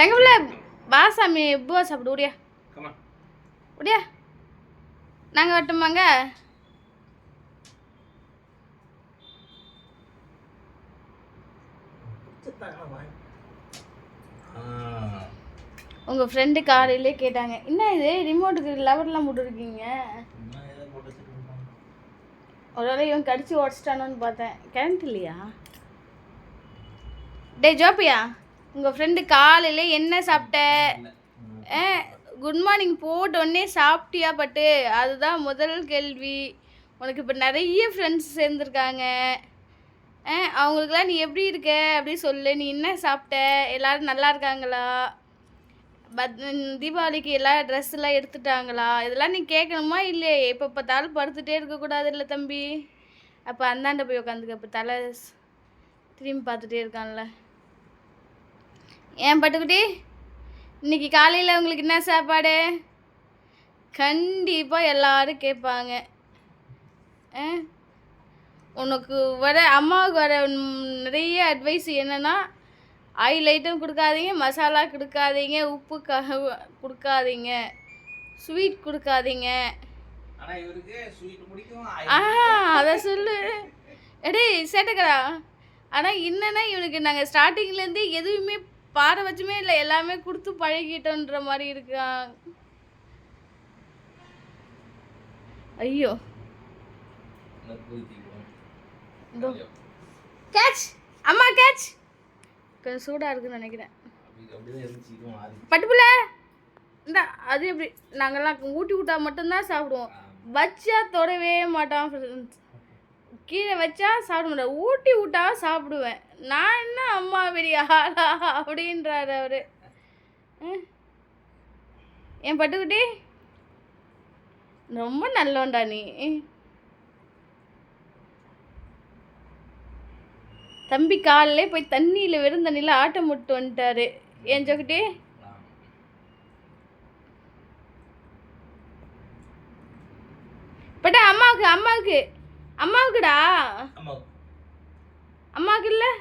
தங்கப்பிள்ள வா சாமி பூவா சாப்பிடு ஓடியா ஓடியா. நாங்கள் வரட்டுமாங்க? உங்கள் ஃப்ரெண்டு காலையிலே கேட்டாங்க, என்ன இது ரிமோட்டுக்கு லெவர்லாம் போட்டுருக்கீங்க? ஒரு வேளை இவன் கடிச்சு உடச்சிட்டானோன்னு பார்த்தேன். கரண்ட் இல்லையா? டே ஜோப்பியா, உங்கள் ஃப்ரெண்டு காலையில் என்ன சாப்பிட்ட? குட் மார்னிங் போட்டோடனே சாப்பிட்டியா? பட்டு அதுதான் முதல் கேள்வி. உனக்கு இப்போ நிறைய ஃப்ரெண்ட்ஸ் சேர்ந்துருக்காங்க. அவங்களுக்குலாம் நீ எப்படி இருக்க அப்படி சொல்லு. நீ என்ன சாப்பிட்ட? எல்லோரும் நல்லா இருக்காங்களா? தீபாவளிக்கு எல்லா ட்ரெஸ்ஸெல்லாம் எடுத்துட்டாங்களா? இதெல்லாம் நீ கேட்கணுமா இல்லையே? எப்போ பார்த்தாலும் படுத்துகிட்டே இருக்கக்கூடாது இல்லை தம்பி. அப்போ அந்தாண்ட போய் உட்காந்துக்க. இப்போ தலை திரும்பி பார்த்துட்டே இருக்கான்ல. ஏன் பட்டுக்குட்டி, இன்றைக்கி காலையில் உங்களுக்கு என்ன சாப்பாடு? கண்டிப்பாக எல்லோரும் கேட்பாங்க. உனக்கு வர அம்மாவுக்கு வர நிறைய அட்வைஸ் என்னென்னா, ஆயில் ஐட்டம் கொடுக்காதீங்க, மசாலா கொடுக்காதீங்க, உப்பு கொடுக்காதீங்க, ஸ்வீட் கொடுக்காதீங்க. அதை சொல்லு. எடே சேட்டக்கடா. ஆனால் என்னன்னா இவனுக்கு நாங்கள் ஸ்டார்டிங்லேருந்து எதுவுமே பாரபட்சமே இல்லை, எல்லாமே கொடுத்து பழகிட்டோன்ற மாதிரி இருக்கான். ஐயோ கேட்ச் அம்மா கேட்ச். கொஞ்சம் சூடாக இருக்குன்னு நினைக்கிறேன். பட்டுப்புல இந்த அது எப்படி நாங்கள்லாம் ஊட்டி விட்டா மட்டும்தான் சாப்பிடுவோம். வச்சா தொடவே மாட்டான். கீழே வச்சா சாப்பிட மாட்டேன், ஊட்டி விட்டா சாப்பிடுவேன். நான் என்ன அம்மா பெரிய ஆளா அப்படின்றாரு அவரு. என் பட்டுக்குட்டி ரொம்ப நல்லோண்டா நீ. தம்பி காலையிலே போய் தண்ணியில் வெறும் தண்ணியில் ஆட்டம் முட்டு வந்துட்டாரு. ஏன் ஜோக்கிட்டே? பட்டா அம்மாவுக்கு அம்மாவுக்கு அம்மாவுக்குடா. அம்மாவுக்கு இல்லை.